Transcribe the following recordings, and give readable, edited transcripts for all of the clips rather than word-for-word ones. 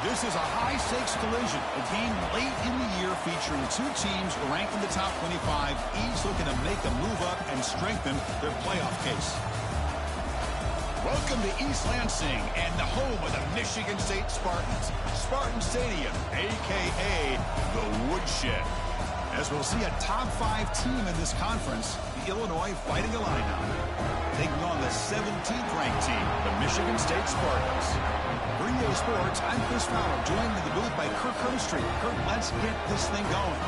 This is a high-stakes collision, a game late in the year featuring two teams ranked in the top 25, each looking to make a move up and strengthen their playoff case. Welcome to East Lansing and the home of the Michigan State Spartans, Spartan Stadium, a.k.a. the Woodshed. As we'll see a top-5 team in this conference, the Illinois Fighting Illini, taking on the 17th-ranked team, the Michigan State Spartans. For EA Sports, I'm Chris Fowler, joined in the booth by Kirk Herbstreit. Kirk, let's get this thing going.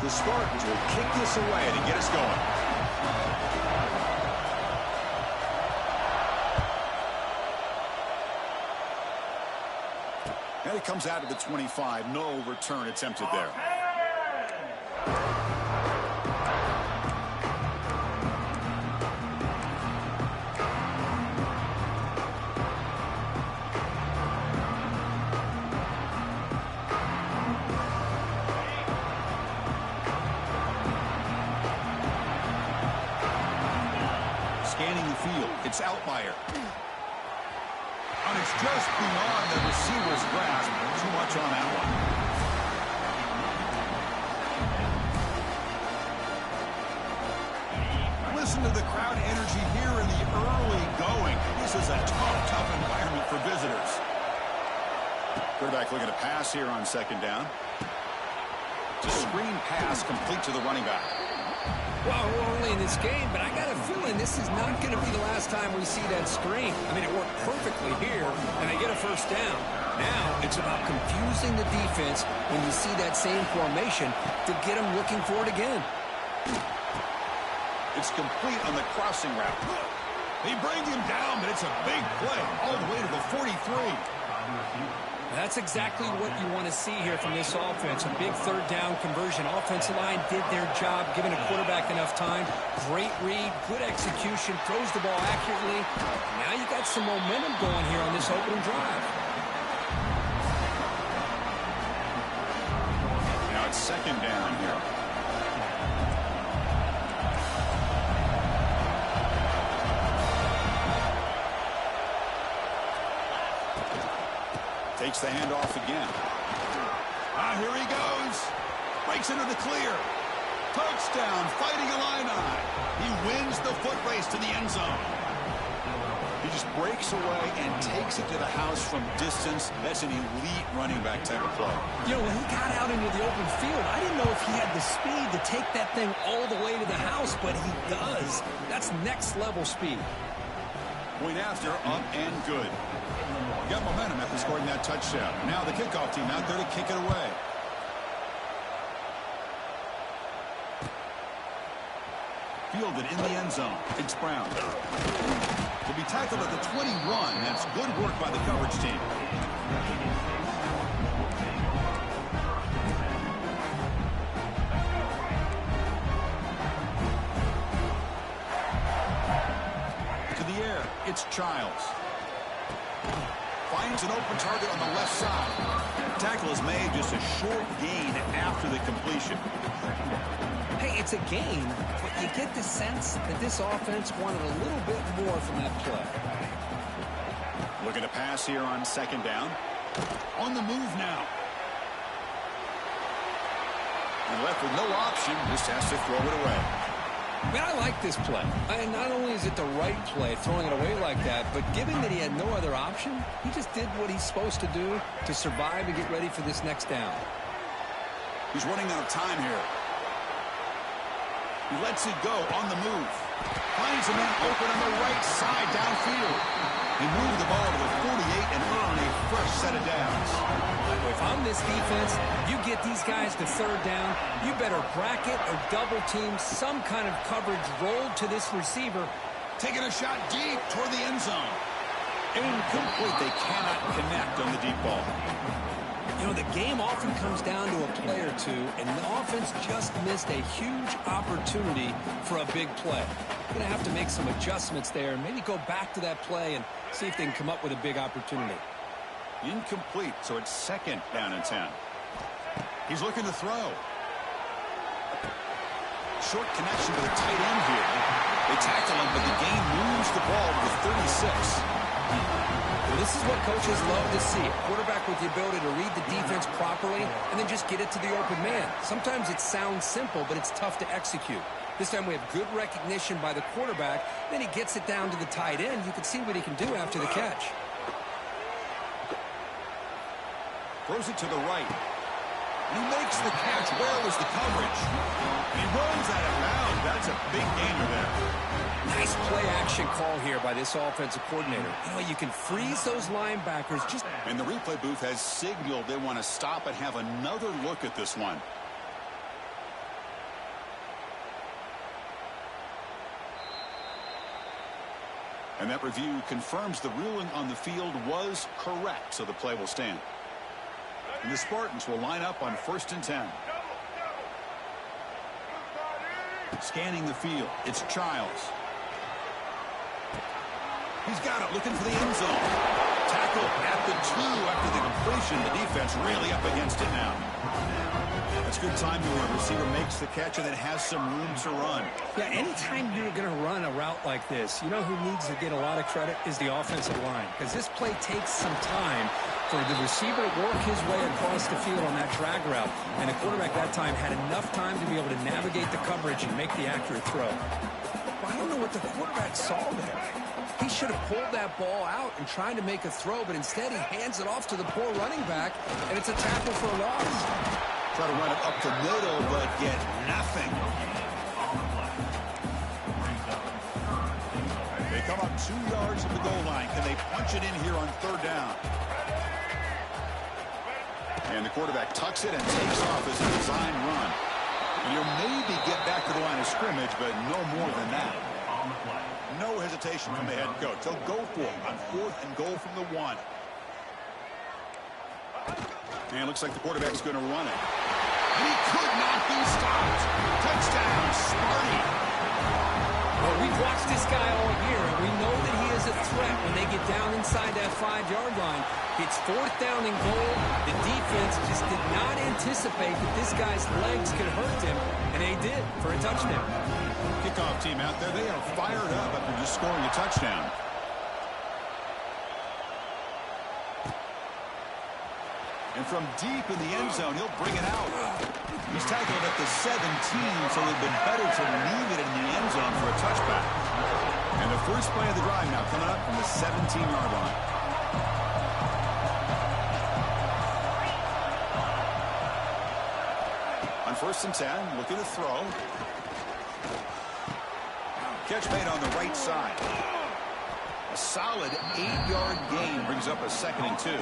The Spartans will kick this away to get us going. And it comes out of the 25. No return attempted there. Scanning the field, it's Outlier. And it's just beyond the receiver's grasp. Too much on that one. Listen to the crowd energy here in the early going. This is a tough environment for visitors. Quarterback looking to pass here on second down. It's a screen pass complete to the running back. Well, we're only in this game, but I got a feeling this is not going to be the last time we see that screen. I mean, it worked perfectly here, and they get a first down. Now it's about confusing the defense when you see that same formation to get them looking for it again. It's complete on the crossing route. They bring him down, but it's a big play all the way to the 43. That's exactly what you want to see here from this offense. A big third down conversion. Offensive line did their job, giving a quarterback enough time. Great read, good execution, throws the ball accurately. Now you got some momentum going here on this opening drive. Now it's second down here. Takes the handoff again. Here he goes. Breaks into the clear. Touchdown, Fighting Illini. He wins the foot race to the end zone. He just breaks away and takes it to the house from distance. That's an elite running back type of play. You know, when he got out into the open field, I didn't know if he had the speed to take that thing all the way to the house, but he does. That's next level speed. Point after, up and good. Got momentum after scoring that touchdown. Now the kickoff team out there to kick it away. Fielded in the end zone. It's Brown. Will be tackled at the 21. That's good work by the coverage team. To the air. It's Childs. Finds an open target on the left side. Tackle is made, just a short gain after the completion. Hey, it's a gain, but you get the sense that this offense wanted a little bit more from that play. Looking to pass here on second down. On the move now. And left with no option, just has to throw it away. Man, I like this play. And not only is it the right play, throwing it away like that, but given that he had no other option, he just did what he's supposed to do to survive and get ready for this next down. He's running out of time here. He lets it go on the move. Finds a man open on the right side downfield. He moved the ball to the 48 and earned a fresh set of downs. If I'm this defense, you get these guys to third down, you better bracket or double team some kind of coverage rolled to this receiver. Taking a shot deep toward the end zone. Incomplete. They cannot connect on the deep ball. You know, the game often comes down to a play or two, and the offense just missed a huge opportunity for a big play. Going to have to make some adjustments there and maybe go back to that play and see if they can come up with a big opportunity. Incomplete, so it's 2nd down and 10. He's looking to throw. Short connection to the tight end here. They tackle him, but the game moves the ball to the 36. Well, this is what coaches love to see. A quarterback with the ability to read the defense properly and then just get it to the open man. Sometimes it sounds simple, but it's tough to execute. This time we have good recognition by the quarterback. Then he gets it down to the tight end. You can see what he can do after the catch. Throws it to the right. He makes the catch. Well is the coverage. He runs out of bounds. That's a big gainer there. Nice play-action call here by this offensive coordinator. You know, you can freeze those linebackers just... And the replay booth has signaled they want to stop and have another look at this one. And that review confirms the ruling on the field was correct, so the play will stand. And the Spartans will line up on 1st and 10. Scanning the field, it's Childs. He's got it, looking for the end zone. Tackle at the 2 after the completion. The defense really up against it now. That's good timing when a receiver makes the catch and then has some room to run. Yeah, anytime you're going to run a route like this, you know who needs to get a lot of credit is the offensive line. Because this play takes some time for the receiver to work his way across the field on that drag route. And the quarterback that time had enough time to be able to navigate the coverage and make the accurate throw. But I don't know what the quarterback saw there. He should have pulled that ball out and tried to make a throw, but instead he hands it off to the poor running back, and it's a tackle for a loss. Try to run it up the middle, but get nothing. They come up 2 yards from the goal line. Can they punch it in here on 3rd down? And the quarterback tucks it and takes off as a design run. And you'll maybe get back to the line of scrimmage, but no more than that. No hesitation from the head coach. They'll go for it on 4th and goal from the 1. And it looks like the quarterback's going to run it. And he could not be stopped. Touchdown, Sparty. Well, we've watched this guy all year, and we know that he is a threat when they get down inside that 5-yard line. It's 4th down and goal. The defense just did not anticipate that this guy's legs could hurt him, and they did for a touchdown. Kickoff team out there, they are fired up after just scoring a touchdown. And from deep in the end zone, he'll bring it out. He's tackled at the 17, so it would have been better to leave it in the end zone for a touchback. And the first play of the drive now coming up from the 17-yard line. On 1st and 10, looking to throw. Catch made on the right side. A solid 8-yard gain brings up a 2nd and 2.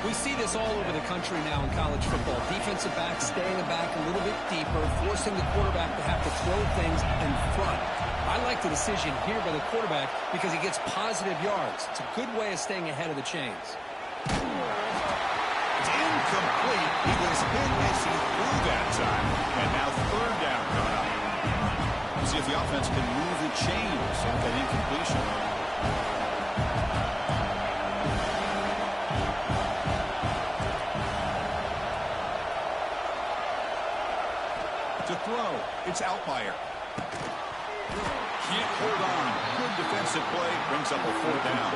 We see this all over the country now in college football. Defensive backs staying back a little bit deeper, forcing the quarterback to have to throw things in front. I like the decision here by the quarterback because he gets positive yards. It's a good way of staying ahead of the chains. It's incomplete. He was hit as he threw that time. And now 3rd down coming up. We'll see if the offense can move the chains after that incompletion. To throw, it's Altmaier. Can't hold on. Good defensive play. Brings up a 4th down.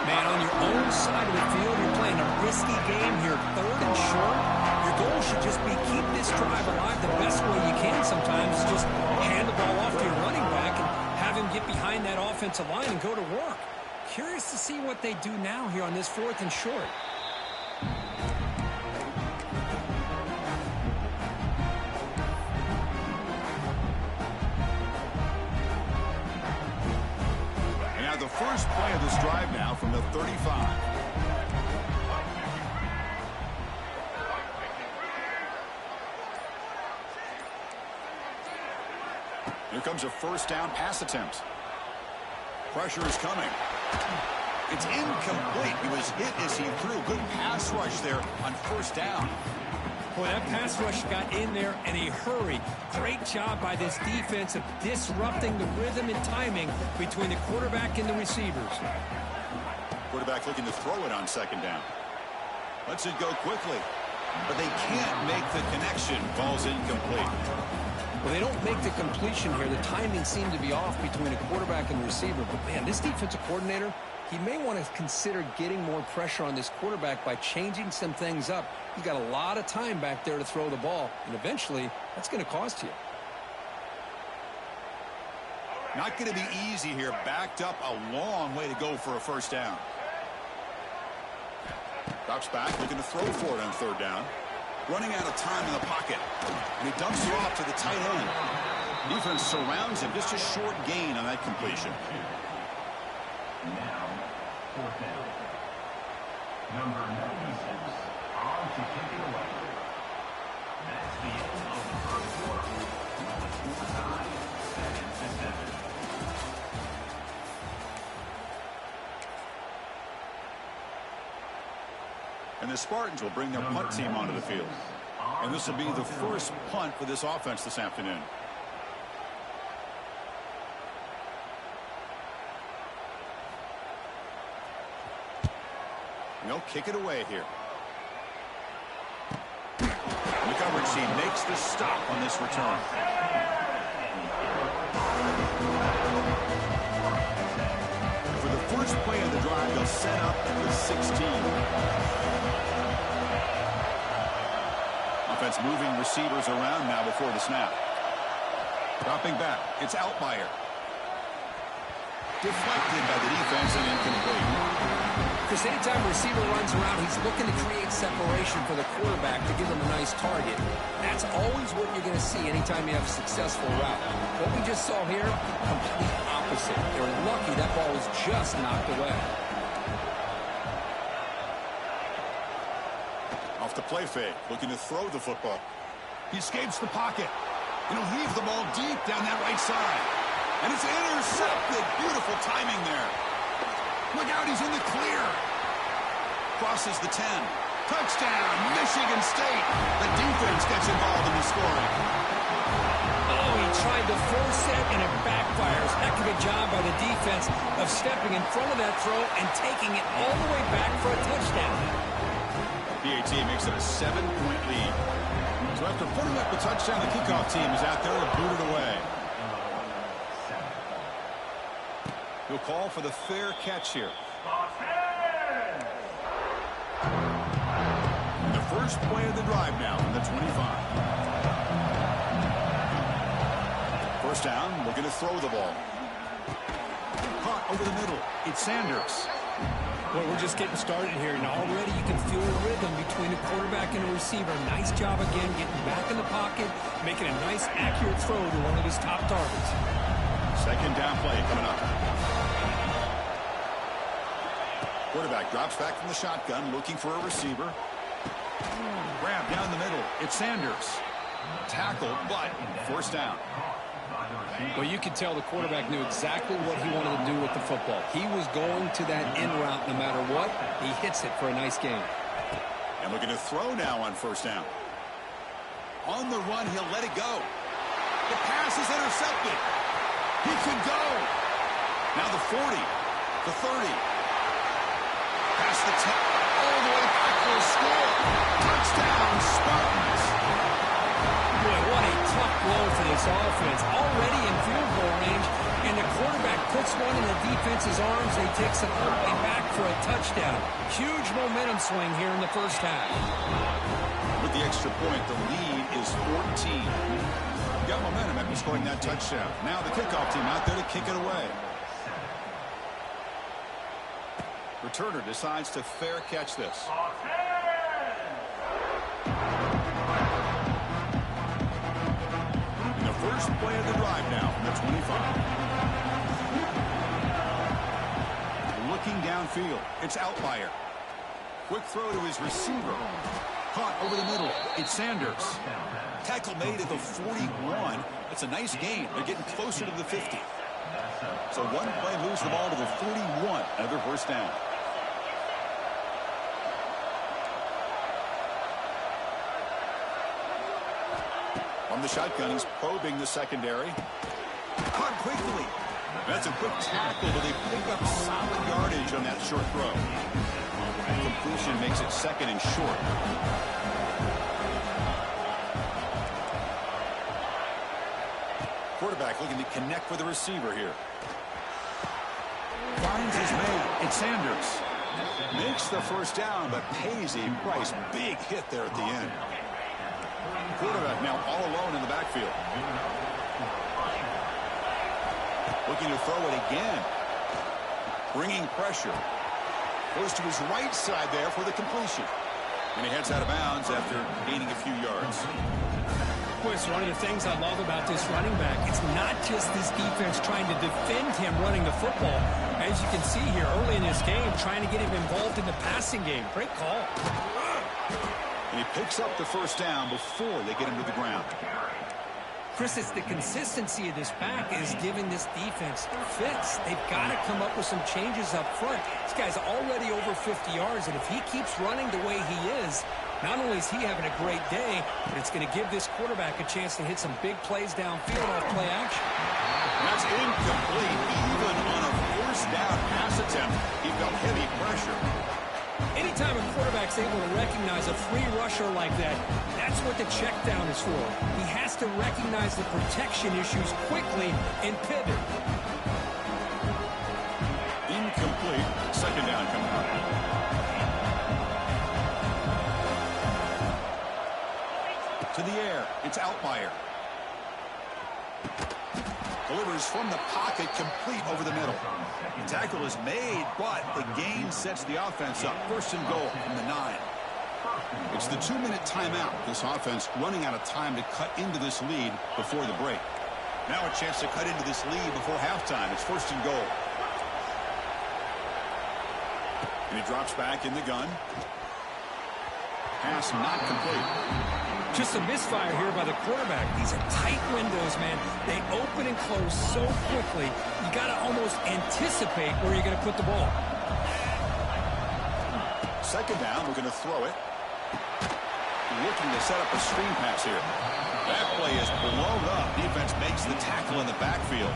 Man, on your own side of the field, you're playing a risky game here. 3rd and short. Your goal should just be keep this drive alive the best way you can sometimes. Just hand the ball off to your running back and have him get behind that offensive line and go to work. Curious to see what they do now here on this 4th and short. The first play of this drive now from the 35. Here comes a 1st down pass attempt. Pressure is coming. It's incomplete. He was hit as he threw. Good pass rush there on first down. Boy, that pass rush got in there in a hurry. Great job by this defense of disrupting the rhythm and timing between the quarterback and the receivers. Quarterback looking to throw it on second down. Lets it go quickly. But they can't make the connection. Ball's incomplete. Well, they don't make the completion here. The timing seemed to be off between a quarterback and receiver. But, man, this defensive coordinator, he may want to consider getting more pressure on this quarterback by changing some things up. He's got a lot of time back there to throw the ball, and eventually that's going to cost you. Not going to be easy here. Backed up a long way to go for a first down. Drops back, looking to throw for it on third down. Running out of time in the pocket. And he dumps it off to the tight end. Defense surrounds him. Just a short gain on that completion. Now, fourth down. Number 96, on to kick it away. That's the end of the first quarter. Score tie, 7-7. And the Spartans will bring their punt team onto the field. And this will be the first punt for this offense this afternoon. And they'll kick it away here. The coverage team makes the stop on this return. For the first play of the drive, they'll set up at the 16. Offense moving receivers around now before the snap. Dropping back. It's Altmaier. Deflected by the defense and incomplete. Because anytime a receiver runs around, he's looking to create separation for the quarterback to give him a nice target. That's always what you're going to see anytime you have a successful route. What we just saw here, complete opposite. They're lucky that ball was just knocked away. Off the play fake, looking to throw the football. He escapes the pocket. And he'll leave the ball deep down that right side. And it's intercepted. Beautiful timing there. Look out, he's in the clear. Crosses the 10. Touchdown, Michigan State. The defense gets involved in the scoring. Oh, he tried to force it, and it backfires. Heck of a job by the defense of stepping in front of that throw and taking it all the way back for a touchdown. PAT makes it a 7-point lead. So after putting up the touchdown, the kickoff team is out there to boot it away. He'll call for the fair catch here. And the first play of the drive now on the 25. First down, looking to throw the ball. Caught over the middle. It's Sanders. Well, we're just getting started here, and already you can feel a rhythm between a quarterback and a receiver. Nice job again, getting back in the pocket, making a nice, accurate throw to one of his top targets. Second down play coming up. Quarterback drops back from the shotgun, looking for a receiver. Grab down the middle. It's Sanders. Tackled, but first down. Well, you could tell the quarterback knew exactly what he wanted to do with the football. He was going to that in route no matter what. He hits it for a nice gain. And looking to throw now on first down. On the run, he'll let it go. The pass is intercepted. He could go. Now the 40, the 30. Past the 10, all the way back for a score. Touchdown, Spartans. Boy, what a tough blow for this offense. Already in field goal range, and the quarterback puts one in the defense's arms. They takes it all the way back for a touchdown. Huge momentum swing here in the first half. With the extra point, the lead is 14. Got momentum after scoring that touchdown. Now the kickoff team out there to kick it away. Returner decides to fair catch this. In the first play of the drive now from the 25. Looking downfield, it's Altmaier. Quick throw to his receiver. Caught over the middle, it's Sanders. Tackle made at the 41. It's a nice gain. They're getting closer to the 50. So one play moves the ball to the 41. Another first down. From the shotgun, he's probing the secondary. Caught quickly. That's a quick tackle, but they pick up solid yardage on that short throw. That completion makes it second and short. Quarterback looking to connect with the receiver here. Finds his man. It's Sanders. Makes the first down, but pays a price. Big hit there at the end. Quarterback now all alone in the backfield. Looking to throw it again. Bringing pressure. Goes to his right side there for the completion. And he heads out of bounds after gaining a few yards. Chris, one of the things I love about this running back, it's not just this defense trying to defend him running the football. As you can see here early in this game, trying to get him involved in the passing game. Great call. And he picks up the first down before they get him to the ground. Chris, it's the consistency of this back is giving this defense fits. They've got to come up with some changes up front. This guy's already over 50 yards, and if he keeps running the way he is, not only is he having a great day, but it's going to give this quarterback a chance to hit some big plays downfield off play action. And that's incomplete. Even on a first down pass attempt, he felt heavy pressure. Anytime a quarterback's able to recognize a free rusher like that, that's what the check down is for. He has to recognize the protection issues quickly and pivot. Incomplete. Second down coming up. To the air. It's Altmaier. Delivers from the pocket, complete over the middle. The tackle is made, but the gain sets the offense up. First and goal from the 9. It's the 2-minute timeout. This offense running out of time to cut into this lead before the break. Now a chance to cut into this lead before halftime. It's first and goal. And he drops back in the gun. Pass not complete. Just a misfire here by the quarterback. These are tight windows, man. They open and close so quickly, you got to almost anticipate where you're going to put the ball. Second down, we're going to throw it. Looking to set up a screen pass here. That play is blown up. Defense makes the tackle in the backfield.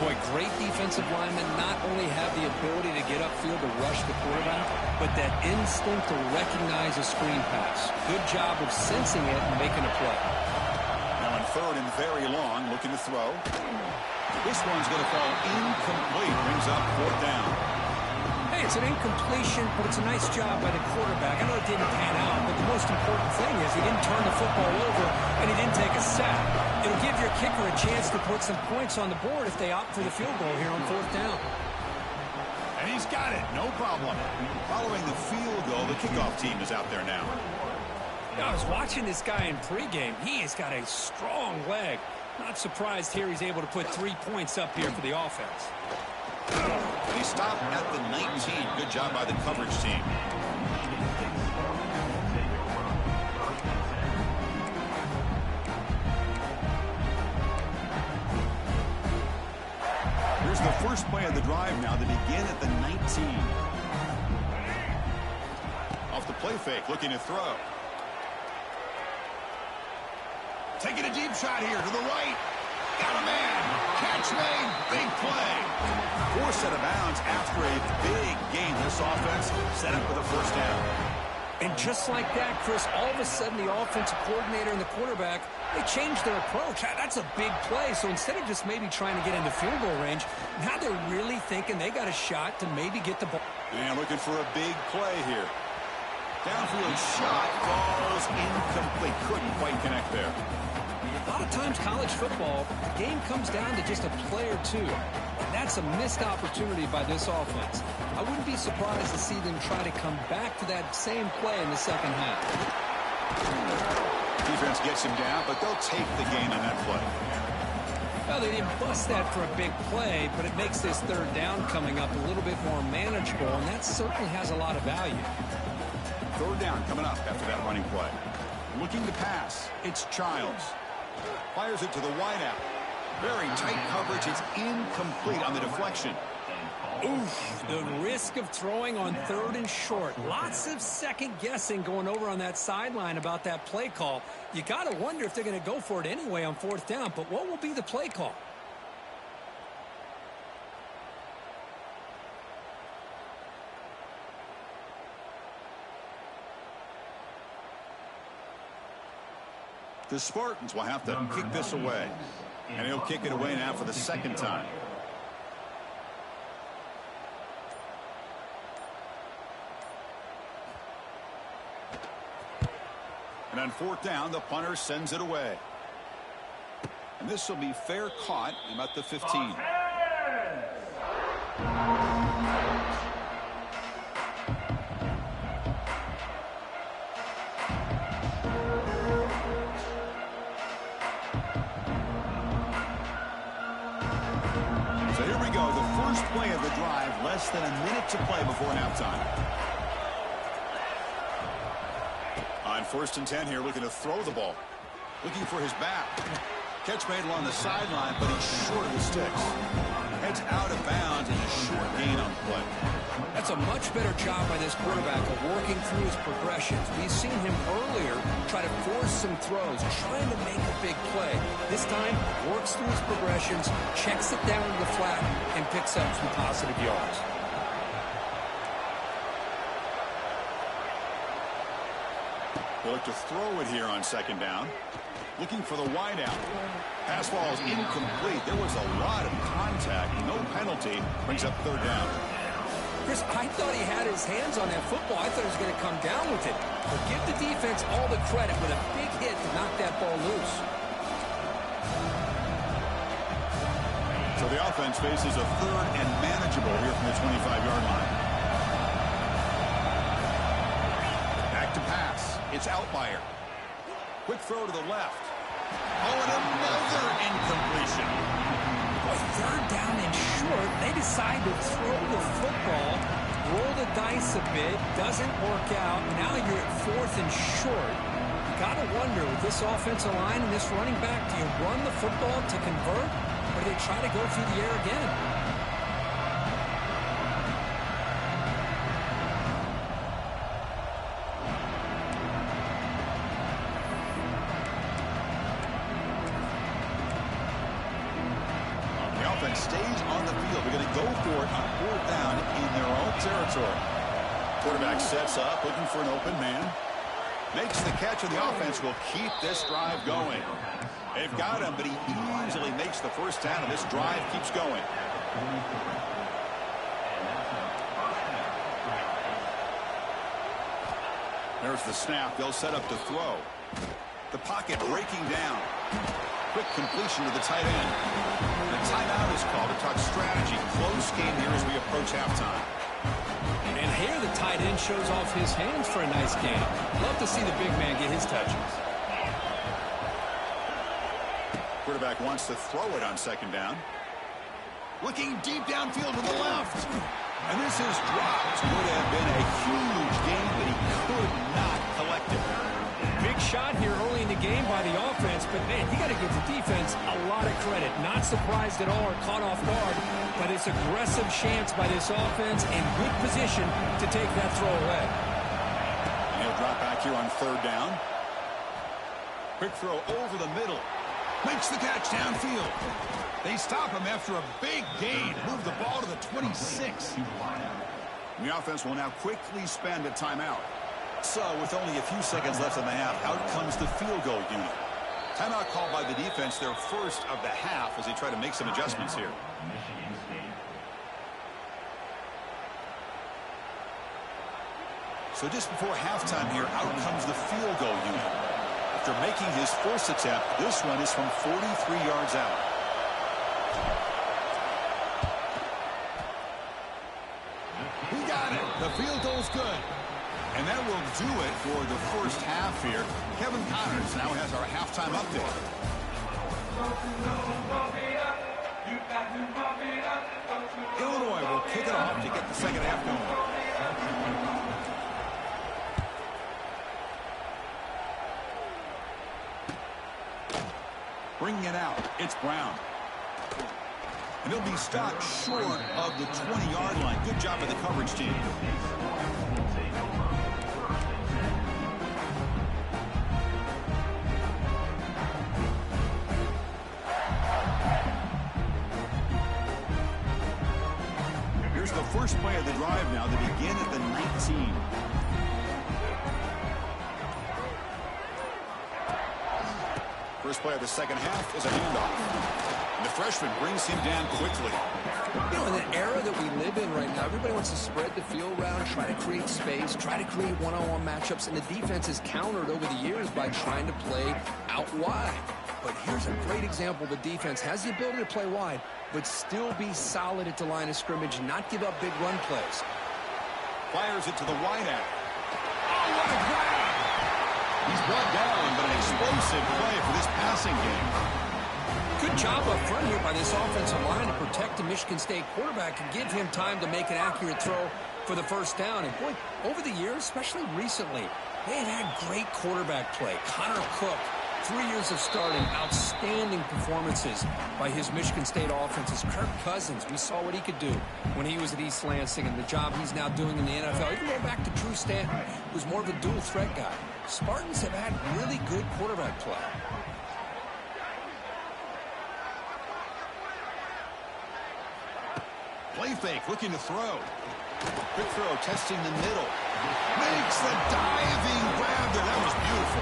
Boy, great defensive linemen not only have the ability to get upfield to rush the quarterback, but that instinct to recognize a screen pass. Good job of sensing it and making a play. Now on third and very long, looking to throw. This one's going to fall incomplete. Brings up fourth down. Hey, it's an incompletion, but it's a nice job by the quarterback. I know it didn't pan out, but the most important thing is he didn't turn the football over and he didn't take a sack. It'll give your kicker a chance to put some points on the board if they opt for the field goal here on fourth down. And he's got it. No problem. Following the field goal, the kickoff team is out there now. I was watching this guy in pregame. He has got a strong leg. Not surprised here he's able to put 3 points up here for the offense. He stopped at the 19. Good job by the coverage team. Here's the first play of the drive now. They begin at the 19. Off the play fake, looking to throw. Taking a deep shot here to the right. Got a man. Catch made. Big play. Forced out of bounds after a big gain. This offense set up with a first down. And just like that, Chris, all of a sudden the offensive coordinator and the quarterback, they changed their approach. That's a big play. So instead of just maybe trying to get into field goal range, now they're really thinking they got a shot to maybe get the ball. And looking for a big play here. Downfield shot falls incomplete. Couldn't quite connect there. A lot of times college football, the game comes down to just a play or two. And that's a missed opportunity by this offense. I wouldn't be surprised to see them try to come back to that same play in the second half. Defense gets him down, but they'll take the gain on that play. Well, they didn't bust that for a big play, but it makes this third down coming up a little bit more manageable, and that certainly has a lot of value. Third down coming up after that running play. Looking to pass. It's Childs. Fires it to the wideout. Very tight coverage. It's incomplete on the deflection. Oof, the risk of throwing on 3rd and short. Lots of second guessing going over on that sideline about that play call. You got to wonder if they're going to go for it anyway on 4th down, but what will be the play call? The Spartans will have to kick this away. And he'll kick it away now for the 2nd time. And on 4th down, the punter sends it away. And this will be fair caught about the 15. So here we go, the first play of the drive, less than a minute to play before halftime. On 1st and 10 here, looking to throw the ball. Looking for his back. Catch made along the sideline, but he's short of the sticks. Heads out of bounds and a short gain on the play. That's a much better job by this quarterback of working through his progressions. We've seen him earlier try to force some throws, trying to make a big play. This time, works through his progressions, checks it down to the flat, and picks up some positive yards. They look to throw it here on 2nd down. Looking for the wide out. Pass ball is incomplete. There was a lot of contact. No penalty. Brings up 3rd down. Chris, I thought he had his hands on that football. I thought he was going to come down with it. But give the defense all the credit with a big hit to knock that ball loose. So the offense faces a 3rd and manageable here from the 25-yard line. Back to pass. It's Outlier. Quick throw to the left. Oh, and another incompletion. Boy, 3rd down and short. They decide to throw the football, roll the dice a bit, doesn't work out. Now you're at 4th and short. You got to wonder, with this offensive line and this running back, do you run the football to convert, or do they try to go through the air again? Stays on the field. They're going to go for it on 4th down in their own territory. Quarterback sets up, looking for an open man. Makes the catch, and the offense will keep this drive going. They've got him, but he easily makes the 1st down, and this drive keeps going. There's the snap. They'll set up to throw. The pocket breaking down. Quick completion to the tight end. The timeout is called to talk strategy. Close game here as we approach halftime. And here the tight end shows off his hands for a nice game. Love to see the big man get his touches. Quarterback wants to throw it on 2nd down. Looking deep downfield to the left. And this is dropped. Would have been a huge game, but he could not collect it. Big shot here early in the game by the offense, but man, you got to give the defense a lot of credit. Not surprised at all or caught off guard, but it's aggressive chance by this offense and good position to take that throw away. And he'll drop back here on 3rd down. Quick throw over the middle. Makes the catch downfield. They stop him after a big gain. Move the ball to the 26. The offense will now quickly spend a timeout. So, with only a few seconds left in the half, out comes the field goal unit. Timeout called by the defense, their first of the half, as they try to make some adjustments here. So just before halftime here, out comes the field goal unit. After making his first attempt, this one is from 43 yards out. He got it. The field goal's good. And that will do it for the first half here. Kevin Connors now has our halftime update. Illinois will kick it off to get the second half going. Bringing it out, it's Brown. And he'll be stopped short of the 20-yard line. Good job by the coverage team. Here's the first play of the drive now. They begin at the 19. First play of the second half is a handoff. And the freshman brings him down quickly. You know, in the era that we live in right now, everybody wants to spread the field around, try to create space, try to create one-on-one matchups, and the defense is countered over the years by trying to play out wide. But here's a great example. The defense has the ability to play wide, but still be solid at the line of scrimmage, not give up big run plays. Fires it to the wideout. Oh, what a grab! He's brought down, but an explosive play for this passing game. Good job up front here by this offensive line to protect the Michigan State quarterback and give him time to make an accurate throw for the first down. And, boy, over the years, especially recently, they have had great quarterback play. Connor Cook, 3 years of starting, outstanding performances by his Michigan State offenses. Kirk Cousins, we saw what he could do when he was at East Lansing and the job he's now doing in the NFL. Even going back to Drew Stanton, who's more of a dual threat guy. Spartans have had really good quarterback play. Play fake, looking to throw. Quick throw, testing the middle. Makes the diving grab there. That was beautiful.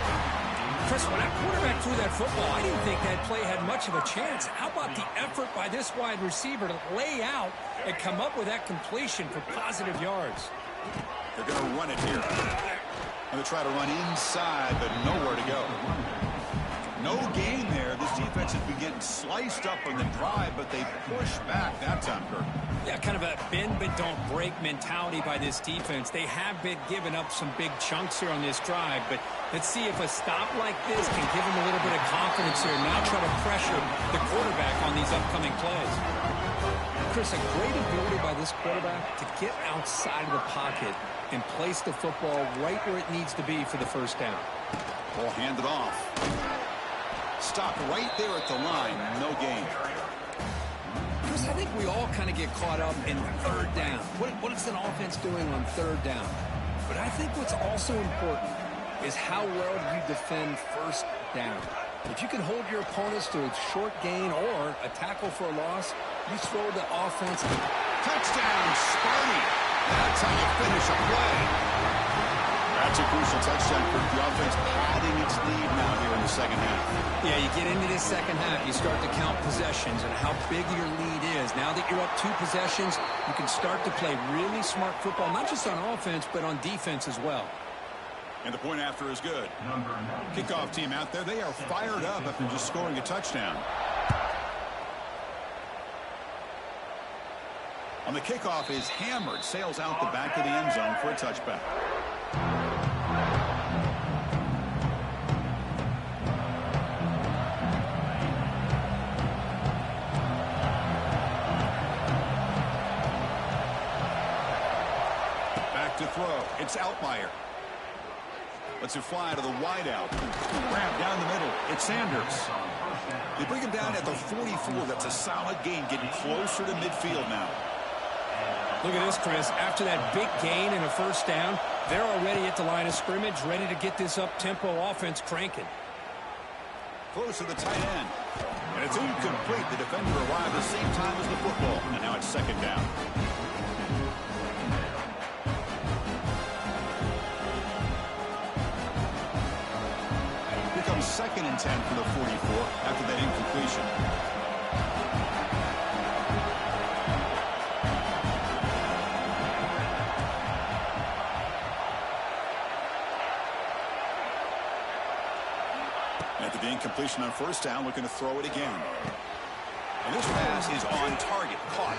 Chris, when that quarterback threw that football, I didn't think that play had much of a chance. How about the effort by this wide receiver to lay out and come up with that completion for positive yards? They're going to run it here. Going to try to run inside, but nowhere to go. No gain there. This defense has been getting sliced up on the drive, but they push back that time, Kirk. Yeah, kind of a bend but don't break mentality by this defense. They have been giving up some big chunks here on this drive, but let's see if a stop like this can give them a little bit of confidence here. Now try to pressure the quarterback on these upcoming plays. Chris, a great ability by this quarterback to get outside of the pocket and place the football right where it needs to be for the first down. Ball handed off. Stopped right there at the line. No gain. Chris, I think we all kind of get caught up in third down. What is an offense doing on third down? But I think what's also important is how well you defend first down. If you can hold your opponents to a short gain or a tackle for a loss, you throw the offense. Touchdown, Sparty. That's how you finish a play. That's a crucial touchdown, Kirk. The offense padding its lead now here in the second half. Yeah, you get into this second half, you start to count possessions and how big your lead is. Now that you're up 2 possessions, you can start to play really smart football, not just on offense, but on defense as well. And the point after is good. Kickoff team out there, they are fired up after just scoring a touchdown. On the kickoff is hammered, sails out the back of the end zone for a touchback. Back to throw. It's Altmaier. Lets it fly to the wideout. Grab down the middle. It's Sanders. They bring him down at the 44. That's a solid gain, getting closer to midfield now. Look at this, Chris. After that big gain and a first down, they're already at the line of scrimmage, ready to get this up-tempo offense cranking. Close to the tight end. And it's incomplete. The defender arrived at the same time as the football. And now it's second down. Here comes 2nd and 10 for the 44 after that incompletion. After the incompletion on first down, looking to throw it again. And this pass is on target, caught.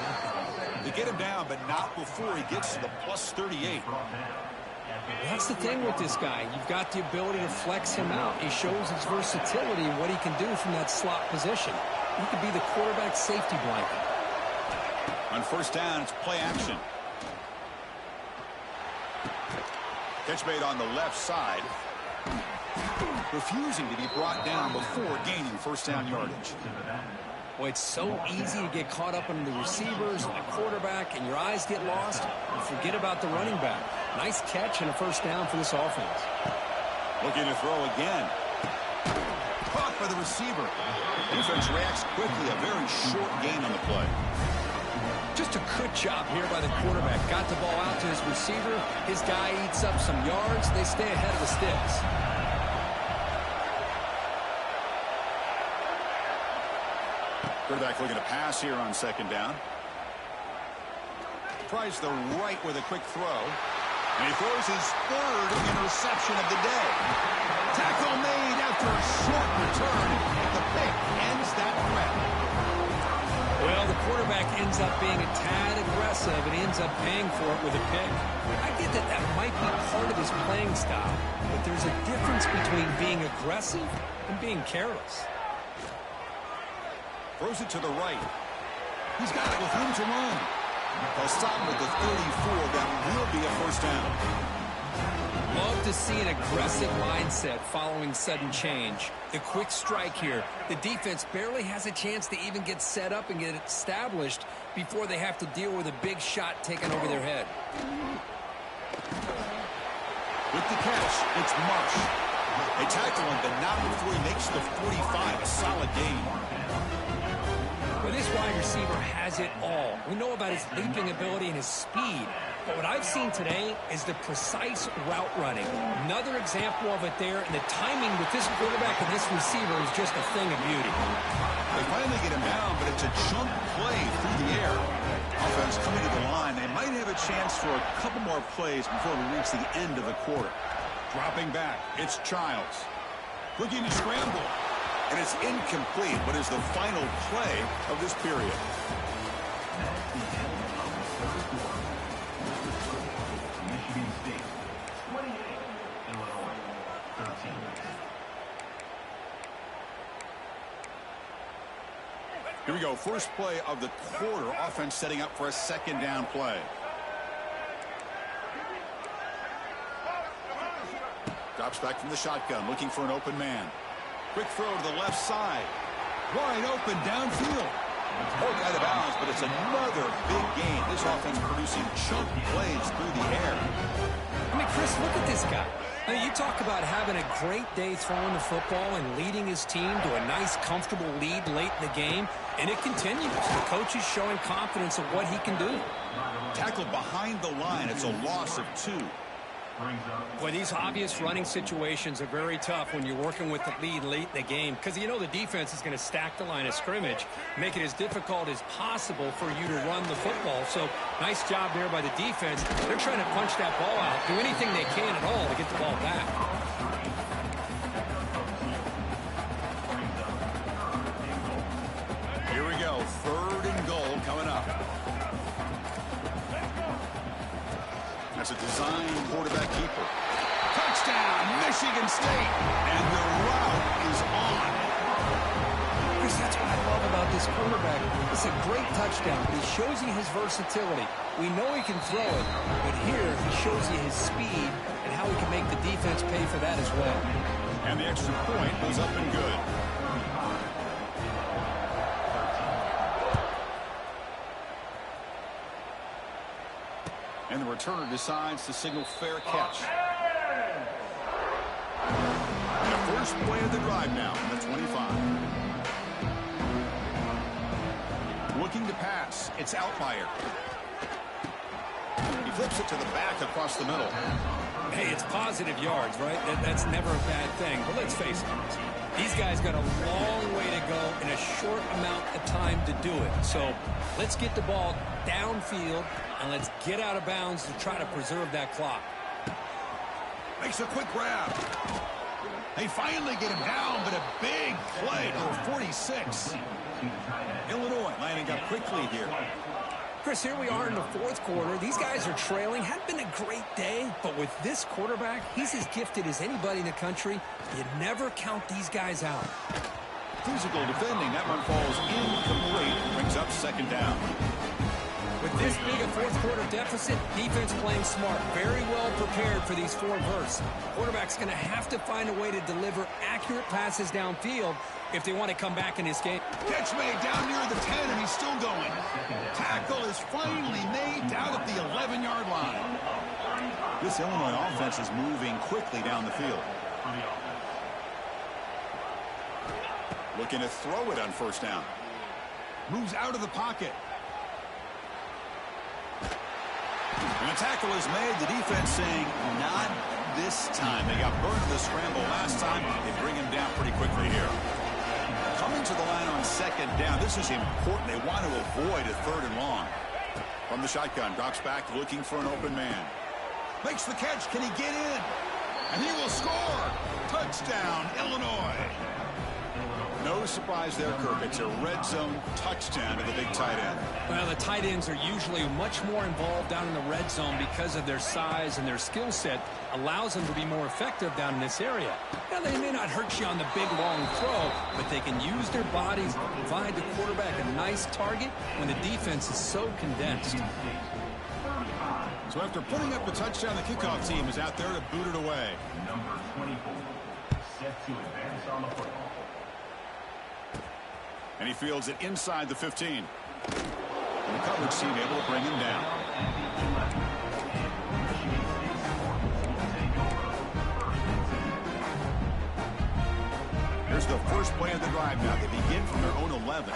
They get him down, but not before he gets to the plus 38. That's the thing with this guy. You've got the ability to flex him out. He shows his versatility and what he can do from that slot position. He could be the quarterback safety blanket. On first down, it's play action. Catch made on the left side. Refusing to be brought down before gaining first down yardage. Well, it's so easy to get caught up in the receivers and the quarterback, and your eyes get lost. You forget about the running back. Nice catch and a first down for this offense. Looking to throw again. Caught by the receiver. Defense reacts quickly. A very short gain on the play. Just a good job here by the quarterback. Got the ball out to his receiver. His guy eats up some yards. They stay ahead of the sticks. Quarterback looking to pass here on second down. Tries the right with a quick throw. And he throws his third interception of the day. Tackle made after a short return. The pick ends that threat. Well, the quarterback ends up being a tad aggressive and ends up paying for it with a pick. I get that that might be part of his playing style, but there's a difference between being aggressive and being careless. Throws it to the right. He's got it with room to run. They'll stop him at the 34. That will be a first down. Love to see an aggressive mindset following sudden change. The quick strike here. The defense barely has a chance to even get set up and get established before they have to deal with a big shot taken over their head. With the catch, it's Marsh. They tackle him, but not before he makes the 45. A solid gain. Well, this wide receiver has it all. We know about his leaping ability and his speed. But what I've seen today is the precise route running. Another example of it there, and the timing with this quarterback and this receiver is just a thing of beauty. They finally get him down, but it's a chunk play through the air. Offense coming to the line. They might have a chance for a couple more plays before we reach the end of the quarter. Dropping back, it's Childs. Looking to scramble. And it's incomplete, but is the final play of this period. Michigan State, 28, Illinois, 13. Here we go. First play of the quarter. Offense setting up for a second down play. Drops back from the shotgun, looking for an open man. Quick throw to the left side. Wide open downfield. Poked out of bounds, but it's another big game. This offense producing chunk plays through the air. I mean, Chris, look at this guy. I mean, you talk about having a great day throwing the football and leading his team to a nice, comfortable lead late in the game, and it continues. The coach is showing confidence of what he can do. Tackled behind the line. It's a loss of 2. Boy, these obvious running situations are very tough when you're working with the lead late in the game because you know the defense is going to stack the line of scrimmage, make it as difficult as possible for you to run the football. So nice job there by the defense. They're trying to punch that ball out, do anything they can at all to get the ball back. Here we go. 3rd and goal coming up. That's a design quarterback keeper. Touchdown, Michigan State. And the route is on. Chris, that's what I love about this quarterback. It's a great touchdown. He shows you his versatility. We know he can throw it, but here he shows you his speed and how he can make the defense pay for that as well. And the extra point was up and good. And the returner decides to signal fair catch. And the first play of the drive now on the 25. Looking to pass. It's Altmaier. He flips it to the back across the middle. Hey, it's positive yards, right? That's never a bad thing. But let's face it, these guys got a long way to go in a short amount of time to do it. So let's get the ball downfield and let's get out of bounds to try to preserve that clock. Makes a quick grab. They finally get him down, but a big play, number 46. Illinois lining up quickly here. Chris, here we are in the 4th quarter. These guys are trailing. Hadn't been a great day, but with this quarterback, he's as gifted as anybody in the country. You never count these guys out. Physical defending. That one falls incomplete. Brings up second down. With this big a fourth-quarter deficit, defense playing smart, very well prepared for these 4 bursts. Quarterback's going to have to find a way to deliver accurate passes downfield if they want to come back in this game. Catch made down near the 10, and he's still going. Tackle is finally made down at the 11-yard line. This Illinois offense is moving quickly down the field. Looking to throw it on first down. Moves out of the pocket. And a tackle is made. The defense saying, not this time. They got burned in the scramble last time. They bring him down pretty quickly here. Coming to the line on second down. This is important. They want to avoid a 3rd and long. From the shotgun, drops back looking for an open man. Makes the catch. Can he get in? And he will score. Touchdown, Illinois. No surprise there, Kirk. It's a red zone touchdown to the big tight end. Well, the tight ends are usually much more involved down in the red zone because of their size and their skill set allows them to be more effective down in this area. Now, they may not hurt you on the big, long throw, but they can use their bodies to provide the quarterback a nice target when the defense is so condensed. So after putting up the touchdown, the kickoff team is out there to boot it away. Number 24, set to advance on the football. And he fields it inside the 15. And the coverage team able to bring him down. Here's the first play of the drive now. They begin from their own 11.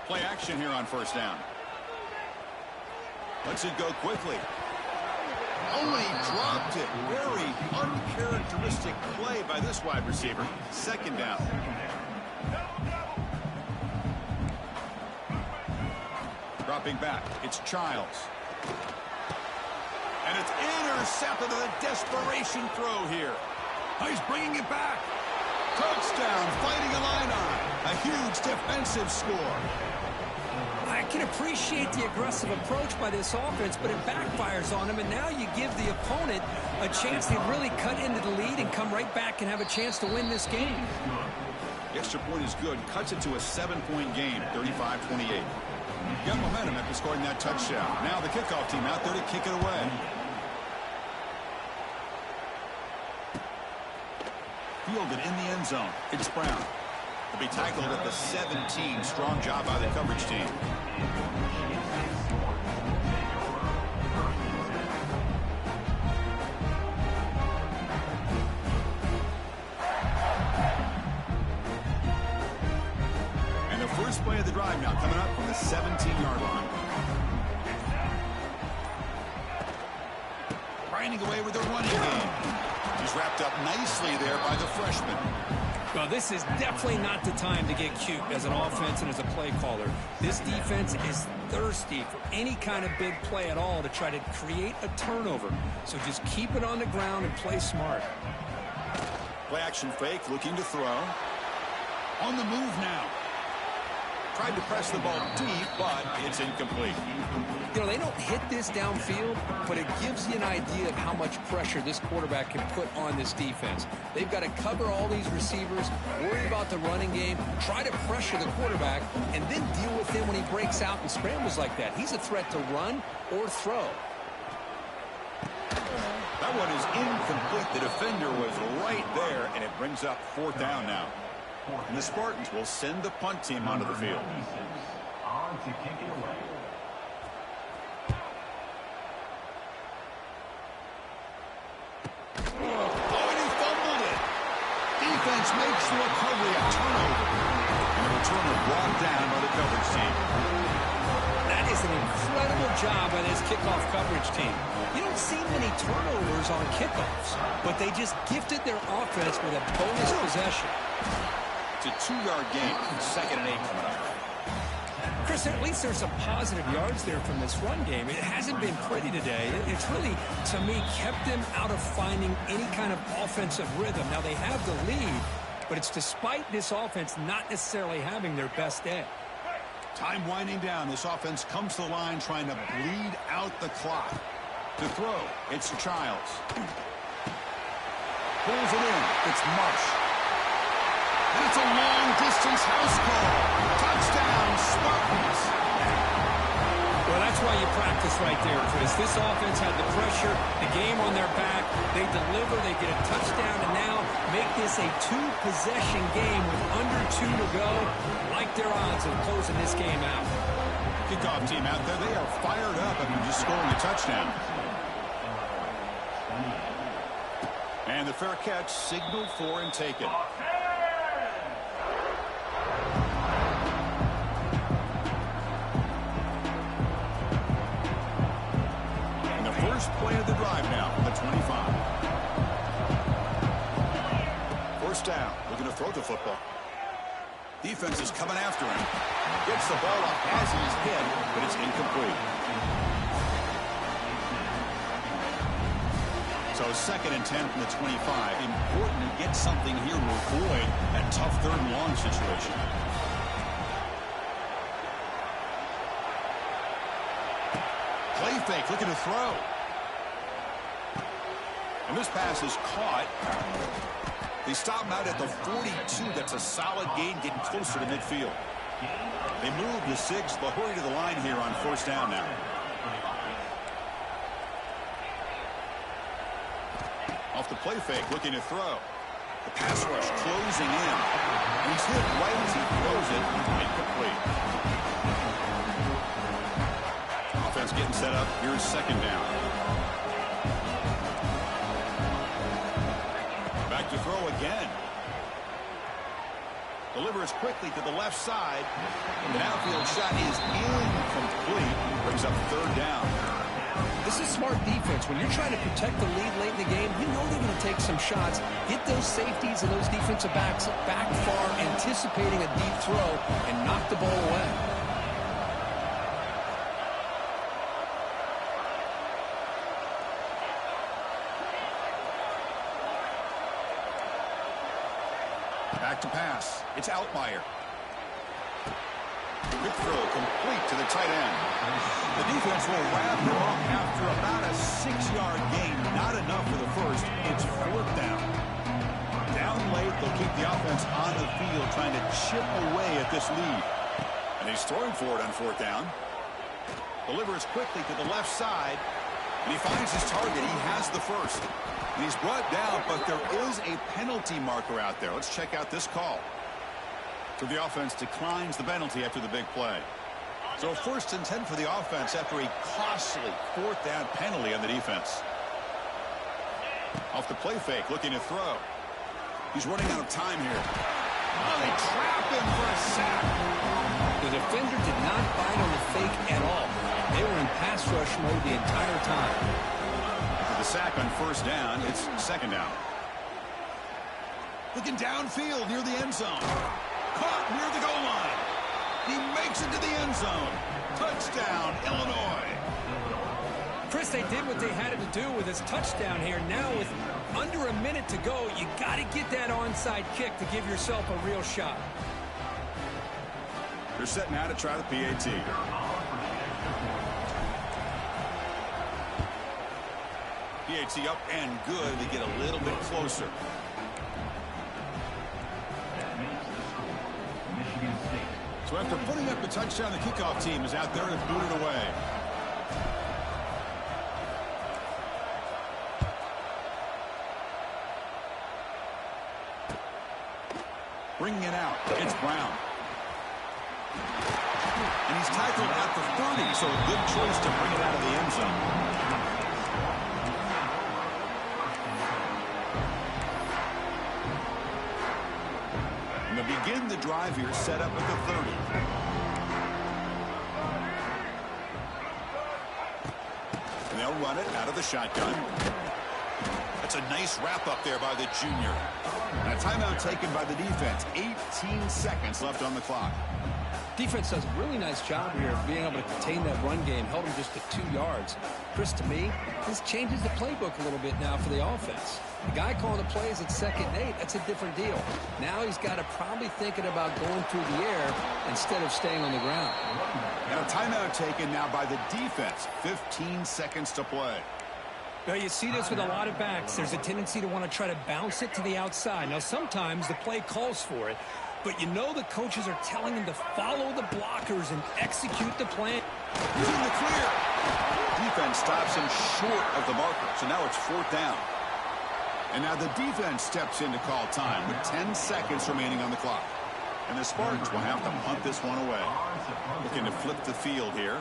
Play action here on first down. Lets it go quickly. Oh, and he dropped it. Very uncharacteristic play by this wide receiver. Second down. Dropping back. It's Childs. And it's intercepted on a desperation throw here. Oh, he's bringing it back. Touchdown, fighting Illini. A huge defensive score. I can appreciate the aggressive approach by this offense, but it backfires on them, and now you give the opponent a chance to really cut into the lead and come right back and have a chance to win this game. The extra point is good. Cuts it to a 7-point game, 35-28. Got momentum after scoring that touchdown. Now the kickoff team out there to kick it away. Fielded in the end zone. It's Brown. To be tackled at the 17. Strong job by the coverage team. And the first play of the drive now coming up from the 17-yard line. Grinding away with the running game. He's wrapped up nicely there by the freshman. Well, this is definitely not the time to get cute as an offense and as a play caller. This defense is thirsty for any kind of big play at all to try to create a turnover. So just keep it on the ground and play smart. Play action fake, looking to throw. On the move now. Tried to press the ball deep, but it's incomplete. You know, they don't hit this downfield, but it gives you an idea of how much pressure this quarterback can put on this defense. They've got to cover all these receivers, worry about the running game, try to pressure the quarterback, and then deal with him when he breaks out and scrambles like that. He's a threat to run or throw. That one is incomplete. The defender was right there, and it brings up fourth down now. And the Spartans will send the punt team onto the field. On to kick it away. Oh, and he fumbled it. Defense makes the recovery a turnover. And the returner brought down by the coverage team. That is an incredible job by this kickoff coverage team. You don't see many turnovers on kickoffs, but they just gifted their offense with a bonus possession. It's a 2-yard gain. 2nd and 8 coming up. Chris, at least there's some positive yards there from this run game. It hasn't been pretty today. It's really, to me, kept them out of finding any kind of offensive rhythm. Now, they have the lead, but it's despite this offense not necessarily having their best day. Time winding down. This offense comes to the line trying to bleed out the clock. To throw, it's Childs. Pulls it in. It's Marsh. That's a long-distance house call. Touchdown, Spartans. Well, that's why you practice right there, Chris. This offense had the pressure, the game on their back. They deliver, they get a touchdown, and now make this a two-possession game with under 2 to go. Like their odds of closing this game out. Kickoff team out there, they are fired up after just scoring a touchdown. And the fair catch signaled for and taken. First play of the drive now from the 25. First down. Looking to throw the football. Defense is coming after him. Gets the ball up as he's hit, but it's incomplete. So 2nd and 10 from the 25. Important to get something here to avoid that tough 3rd and long situation. Play fake, looking to throw. And this pass is caught. They stop him out at the 42. That's a solid gain, getting closer to midfield. They move to 6. They'll hurry to the line here on 1st down now. Off the play fake, looking to throw. The pass rush closing in. And he's hit right as he throws it. Incomplete. Offense getting set up. Here's 2nd down. Back to throw again. Delivers quickly to the left side. The outfield shot is incomplete. Brings up 3rd down. This is smart defense. When you're trying to protect the lead late in the game, you know they're going to take some shots. Get those safeties and those defensive backs back far, anticipating a deep throw, and knock the ball away. Back to pass. It's Altmaier. Quick throw complete to the tight end. The defense will wrap it up after about a 6-yard gain. Not enough for the first. It's 4th down. Down late, they'll keep the offense on the field trying to chip away at this lead. And he's throwing for it on 4th down. Delivers quickly to the left side. And he finds his target. He has the first. And he's brought down, but there is a penalty marker out there. Let's check out this call. So the offense declines the penalty after the big play. So 1st and 10 for the offense after a costly 4th down penalty on the defense. Off the play fake, looking to throw. He's running out of time here. Oh, they trap him for a sack. The defender did not bite on the fake at all. They were in pass rush mode the entire time. After the sack on 1st down, it's 2nd down. Looking downfield near the end zone. Caught near the goal line. He makes it to the end zone. Touchdown, Illinois. Chris, they did what they had to do with his touchdown here. Now with under a minute to go, you got to get that onside kick to give yourself a real shot. They're set now to try the PAT. PAT up and good. They get a little bit closer. So after putting up the touchdown, the kickoff team is out there to boot it away. Bringing it out, it's Brown. And he's tackled at the 30, so a good choice to bring it out of the end zone. Begin the drive here, set up at the 30. And they'll run it out of the shotgun. That's a nice wrap up there by the junior. And a timeout taken by the defense. 18 seconds left on the clock. Defense does a really nice job here of being able to contain that run game, held him just to 2 yards. Chris, to me, this changes the playbook a little bit now for the offense. The guy calling the plays at 2nd and 8, that's a different deal. Now he's got to probably thinking about going through the air instead of staying on the ground. And a timeout taken now by the defense. 15 seconds to play. Well, you see this with a lot of backs. There's a tendency to want to try to bounce it to the outside. Now, sometimes the play calls for it, but you know the coaches are telling them to follow the blockers and execute the plan. He's in the clear. Defense stops him short of the marker, so now it's 4th down. And now the defense steps in to call time with 10 seconds remaining on the clock. And the Spartans will have to punt this one away. Looking to flip the field here.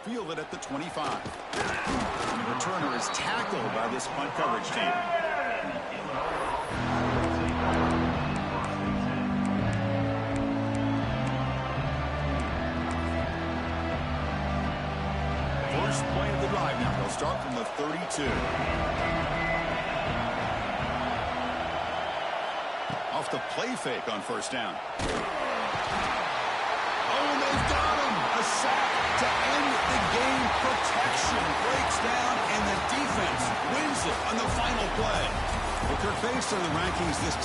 Fielded at the 25. And the returner is tackled by this punt coverage team. First play of the drive now. They'll start from the 32. Off the play fake on 1st down. Oh, and they've got him! A sack to end the game. Protection breaks down, and the defense wins it on the final play. Well, Kirk, based on the rankings, this